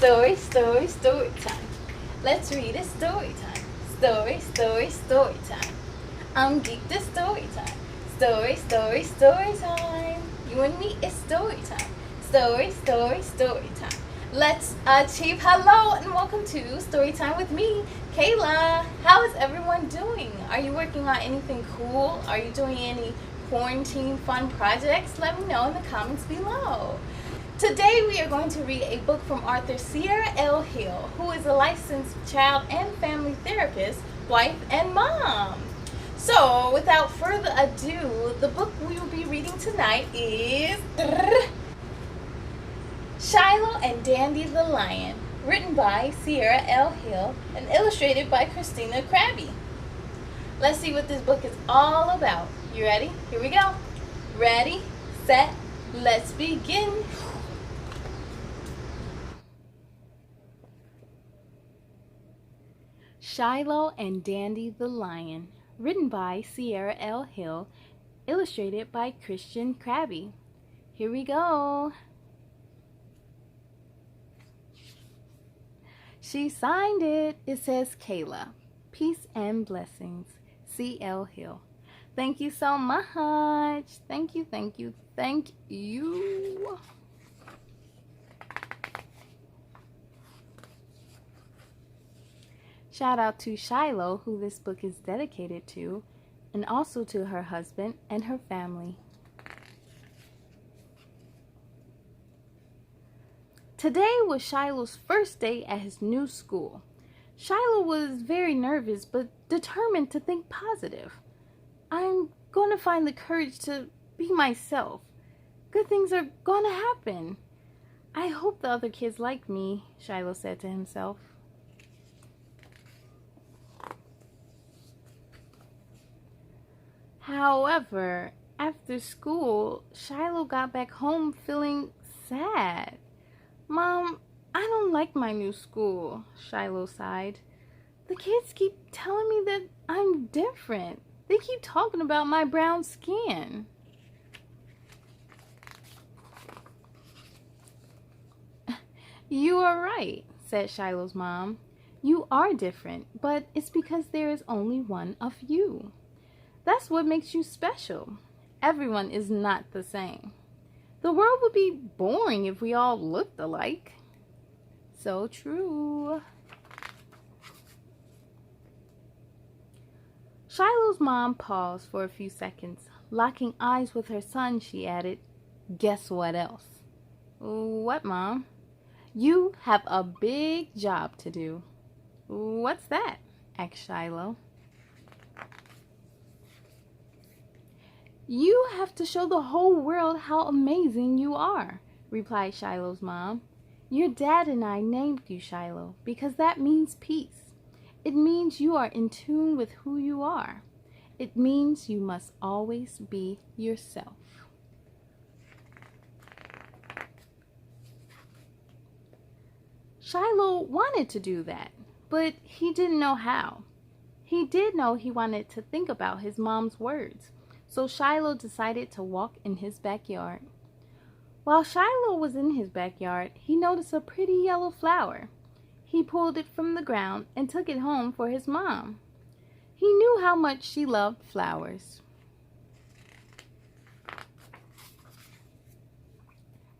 Story, story, story time. Let's read a story time. Story, story, story time. I'm geek to story time. Story, story, story time. You and me is story time. Story, story, story time. Let's achieve. Hello and welcome to Story Time with me, Kayla. How is everyone doing? Are you working on anything cool? Are you doing any quarantine fun projects? Let me know in the comments below. Today we are going to read a book from author Ciara L Hill, who is a licensed child and family therapist, wife, and mom. So, without further ado, the book we will be reading tonight is Shiloh Dande the Lion, written by Ciara L Hill and illustrated by Krabbe. Let's see what this book is all about. You ready? Here we go. Ready, set, let's begin. Shiloh Dande the Lion, written by Ciara L Hill, illustrated by Krabbe. Here we go. She signed it. It says Kayla. Peace and blessings. C.L. Hill. Thank you so much. Thank you, thank you, thank you. Shout out to Shiloh, who this book is dedicated to, and also to her husband and her family. Today was Shiloh's first day at his new school. Shiloh was very nervous but determined to think positive. I'm going to find the courage to be myself. Good things are going to happen. I hope the other kids like me, Shiloh said to himself. However, after school, Shiloh got back home feeling sad. Mom, I don't like my new school, Shiloh sighed. The kids keep telling me that I'm different. They keep talking about my brown skin. You are right, said Shiloh's mom. You are different, but it's because there is only one of you. That's what makes you special. Everyone is not the same. The world would be boring if we all looked alike. So true. Shiloh's mom paused for a few seconds. Locking eyes with her son, she added, "Guess what else?" "What, Mom?" "You have a big job to do." "What's that?" asked Shiloh. "You have to show the whole world how amazing you are," replied Shiloh's mom. "Your dad and I named you Shiloh because that means peace. It means you are in tune with who you are. It means you must always be yourself." Shiloh wanted to do that, but he didn't know how. He did know he wanted to think about his mom's words. So Shiloh decided to walk in his backyard. While Shiloh was in his backyard, he noticed a pretty yellow flower. He pulled it from the ground and took it home for his mom. He knew how much she loved flowers.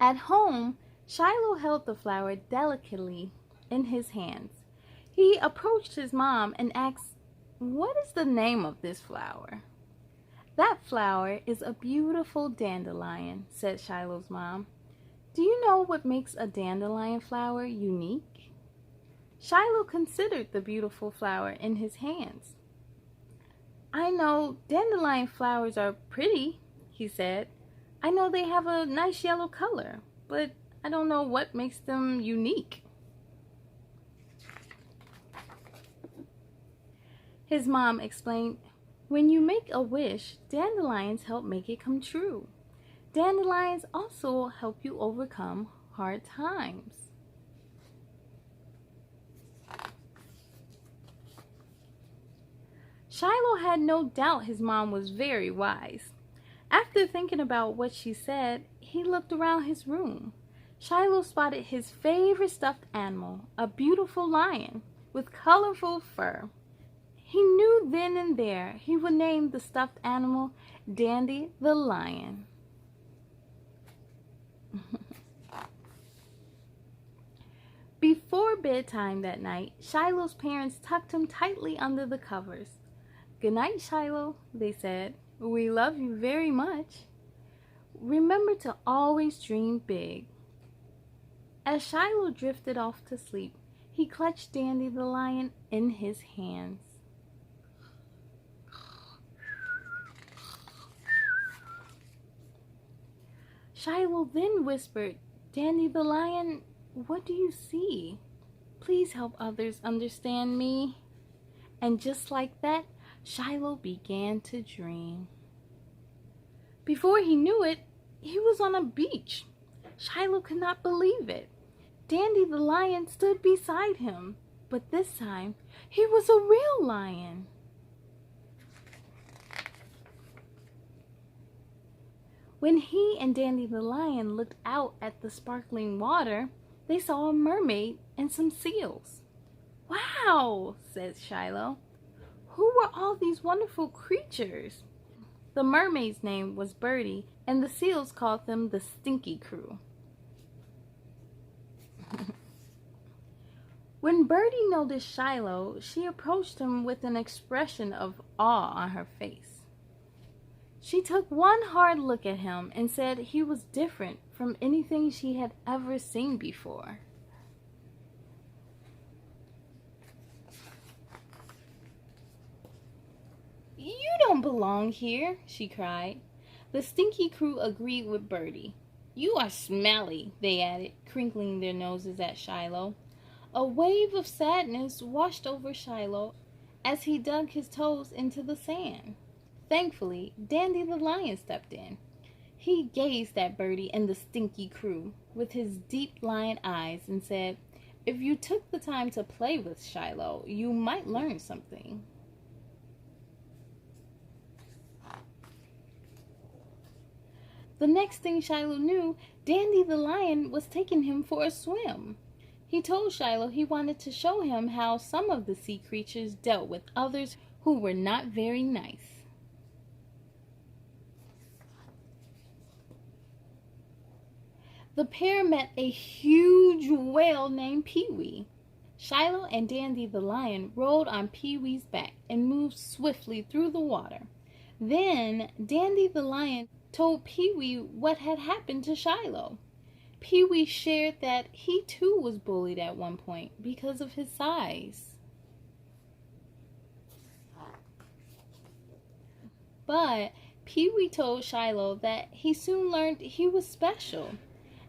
At home, Shiloh held the flower delicately in his hands. He approached his mom and asked, "What is the name of this flower?" "That flower is a beautiful dandelion," said Shiloh's mom. "Do you know what makes a dandelion flower unique?" Shiloh considered the beautiful flower in his hands. "I know dandelion flowers are pretty," he said. "I know they have a nice yellow color, but I don't know what makes them unique." His mom explained, "When you make a wish, dandelions help make it come true. Dandelions also help you overcome hard times." Shiloh had no doubt his mom was very wise. After thinking about what she said, he looked around his room. Shiloh spotted his favorite stuffed animal, a beautiful lion with colorful fur. He knew then and there he would name the stuffed animal Dande the Lion. Before bedtime that night, Shiloh's parents tucked him tightly under the covers. "Good night, Shiloh," they said. "We love you very much. Remember to always dream big." As Shiloh drifted off to sleep, he clutched Dande the Lion in his hands. Shiloh then whispered, "Dande the Lion, what do you see? Please help others understand me." And just like that, Shiloh began to dream. Before he knew it, he was on a beach. Shiloh could not believe it. Dande the Lion stood beside him, but this time he was a real lion. When he and Dande the Lion looked out at the sparkling water, they saw a mermaid and some seals. "Wow," said Shiloh. "Who were all these wonderful creatures?" The mermaid's name was Birdie, and the seals called them the Stinky Crew. When Birdie noticed Shiloh, she approached him with an expression of awe on her face. She took one hard look at him and said he was different from anything she had ever seen before. "You don't belong here," she cried. The Stinky Crew agreed with Birdie. "You are smelly," they added, crinkling their noses at Shiloh. A wave of sadness washed over Shiloh as he dug his toes into the sand. Thankfully, Dande the Lion stepped in. He gazed at Birdie and the Stinky Crew with his deep lion eyes and said, "If you took the time to play with Shiloh, you might learn something." The next thing Shiloh knew, Dande the Lion was taking him for a swim. He told Shiloh he wanted to show him how some of the sea creatures dealt with others who were not very nice. The pair met a huge whale named Pee-wee. Shiloh and Dande the Lion rode on Pee-wee's back and moved swiftly through the water. Then Dande the Lion told Pee-wee what had happened to Shiloh. Pee-wee shared that he too was bullied at one point because of his size. But Pee-wee told Shiloh that he soon learned he was special,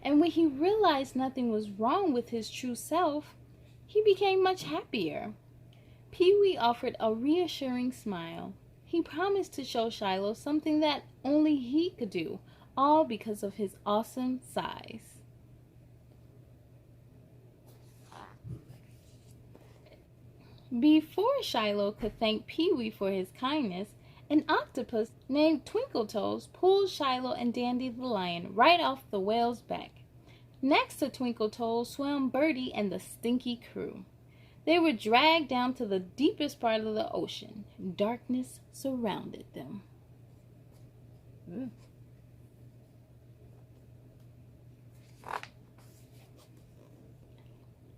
and when he realized nothing was wrong with his true self, he became much happier. Pee-wee offered a reassuring smile. He promised to show Shiloh something that only he could do, all because of his awesome size. Before Shiloh could thank Pee-wee for his kindness, an octopus named Twinkletoes pulled Shiloh and Dande the Lion right off the whale's back. Next to Twinkletoes swam Birdie and the Stinky Crew. They were dragged down to the deepest part of the ocean. Darkness surrounded them.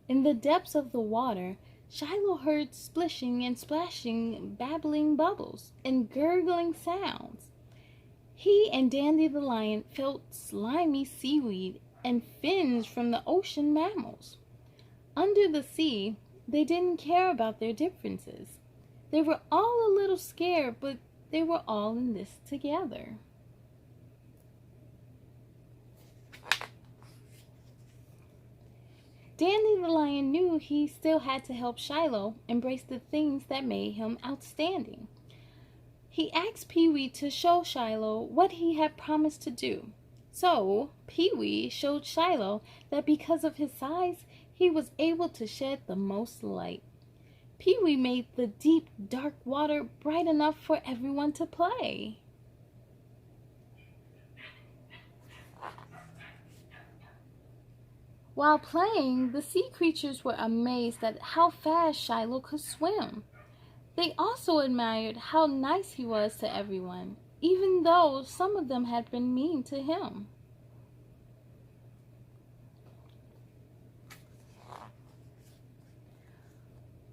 In the depths of the water, Shiloh heard splishing and splashing, babbling bubbles, and gurgling sounds. He and Dande the Lion felt slimy seaweed and fins from the ocean mammals. Under the sea, they didn't care about their differences. They were all a little scared, but they were all in this together. Dande the Lion knew he still had to help Shiloh embrace the things that made him outstanding. He asked Pee-wee to show Shiloh what he had promised to do. So, Pee-wee showed Shiloh that because of his size, he was able to shed the most light. Pee-wee made the deep, dark water bright enough for everyone to play. While playing, the sea creatures were amazed at how fast Shiloh could swim. They also admired how nice he was to everyone, even though some of them had been mean to him.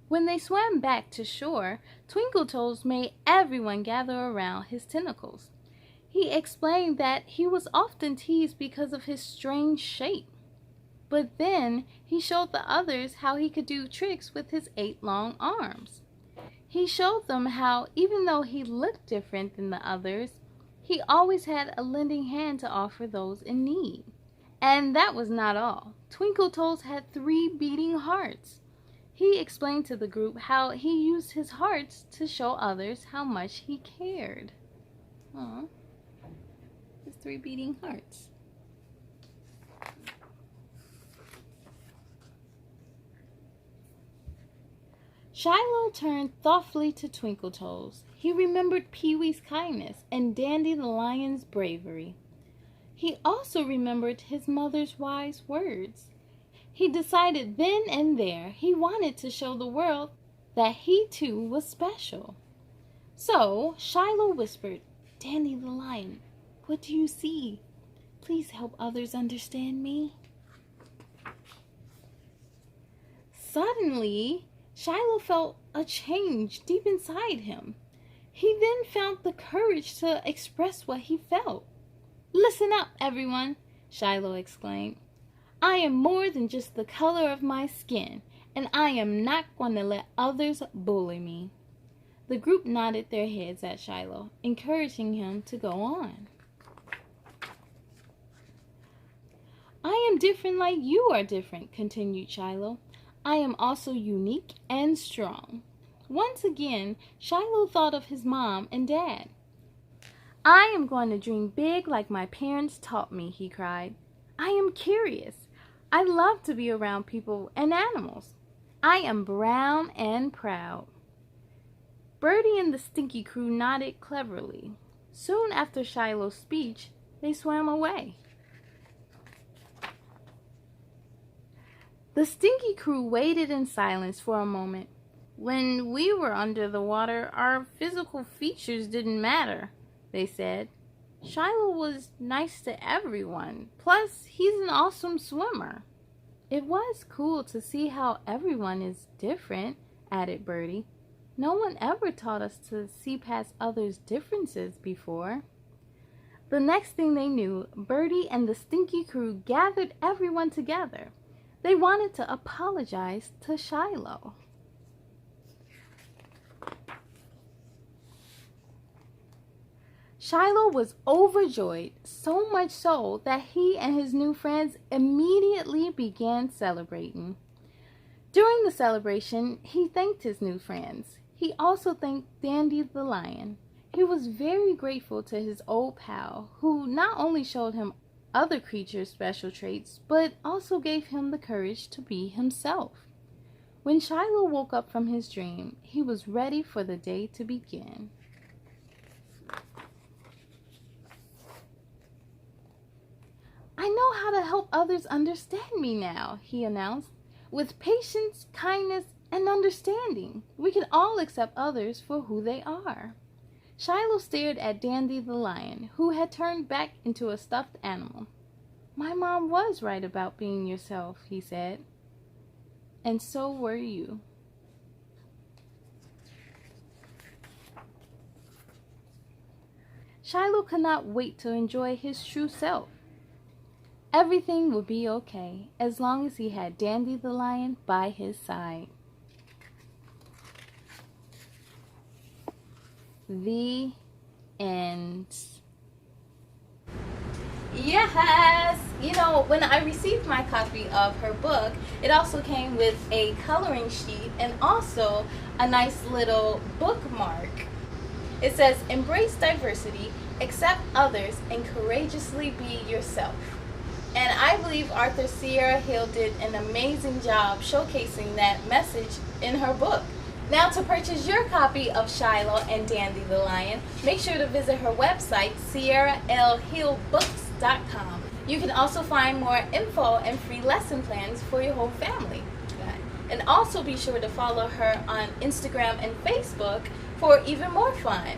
When they swam back to shore, Twinkletoes made everyone gather around his tentacles. He explained that he was often teased because of his strange shape. But then he showed the others how he could do tricks with his 8 long arms. He showed them how, even though he looked different than the others, he always had a lending hand to offer those in need. And that was not all. Twinkletoes had 3 beating hearts. He explained to the group how he used his hearts to show others how much he cared. Aww. His 3 beating hearts. Shiloh turned thoughtfully to Twinkletoes. He remembered Pee-wee's kindness and Dandy the Lion's bravery. He also remembered his mother's wise words. He decided then and there he wanted to show the world that he too was special. So Shiloh whispered, "Dandy the Lion, what do you see? Please help others understand me." Suddenly, Shiloh felt a change deep inside him. He then found the courage to express what he felt. "Listen up, everyone," Shiloh exclaimed. "I am more than just the color of my skin, and I am not going to let others bully me." The group nodded their heads at Shiloh, encouraging him to go on. "I am different like you are different," continued Shiloh. "I am also unique and strong." Once again, Shiloh thought of his mom and dad. "I am going to dream big like my parents taught me," he cried. "I am curious. I love to be around people and animals. I am brown and proud." Birdie and the Stinky Crew nodded cleverly. Soon after Shiloh's speech, they swam away. The Stinky Crew waited in silence for a moment. "When we were under the water, our physical features didn't matter," they said. "Shiloh was nice to everyone. Plus, he's an awesome swimmer." "It was cool to see how everyone is different," added Birdie. "No one ever taught us to see past others' differences before." The next thing they knew, Birdie and the Stinky Crew gathered everyone together. They wanted to apologize to Shiloh. Shiloh was overjoyed, so much so that he and his new friends immediately began celebrating. During the celebration, he thanked his new friends. He also thanked Dandy the Lion. He was very grateful to his old pal, who not only showed him other creatures' special traits, but also gave him the courage to be himself. When Shiloh woke up from his dream, he was ready for the day to begin. "I know how to help others understand me now," he announced. "With patience, kindness, and understanding, we can all accept others for who they are." Shiloh stared at Dandy the Lion, who had turned back into a stuffed animal. "My mom was right about being yourself," he said. "And so were you." Shiloh could not wait to enjoy his true self. Everything would be okay as long as he had Dandy the Lion by his side. The end. Yes! When I received my copy of her book, it also came with a coloring sheet and also a nice little bookmark. It says, "Embrace diversity, accept others, and courageously be yourself." And I believe author Ciara Hill did an amazing job showcasing that message in her book. Now, to purchase your copy of Shiloh and Dandy the Lion, make sure to visit her website, CiaraLHillBooks.com. You can also find more info and free lesson plans for your whole family. And also be sure to follow her on Instagram and Facebook for even more fun.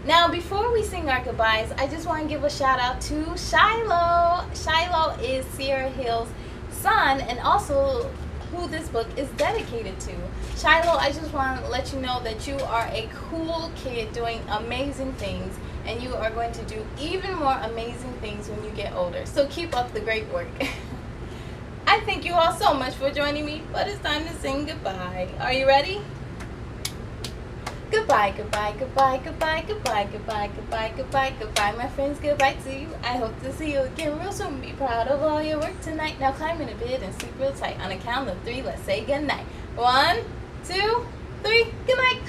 Now, before we sing our goodbyes, I just want to give a shout out to Shiloh. Shiloh is Ciara Hill's son and also who this book is dedicated to. Shiloh, I just want to let you know that you are a cool kid doing amazing things, and you are going to do even more amazing things when you get older. So keep up the great work. I thank you all so much for joining me, but it's time to sing goodbye. Are you ready? Goodbye, goodbye, goodbye, goodbye, goodbye, goodbye, goodbye, goodbye, goodbye, my friends, goodbye to you. I hope to see you again real soon. Be proud of all your work tonight. Now climb in a bed and sleep real tight. On a count of 3, let's say goodnight. 1, 2, 3, good night.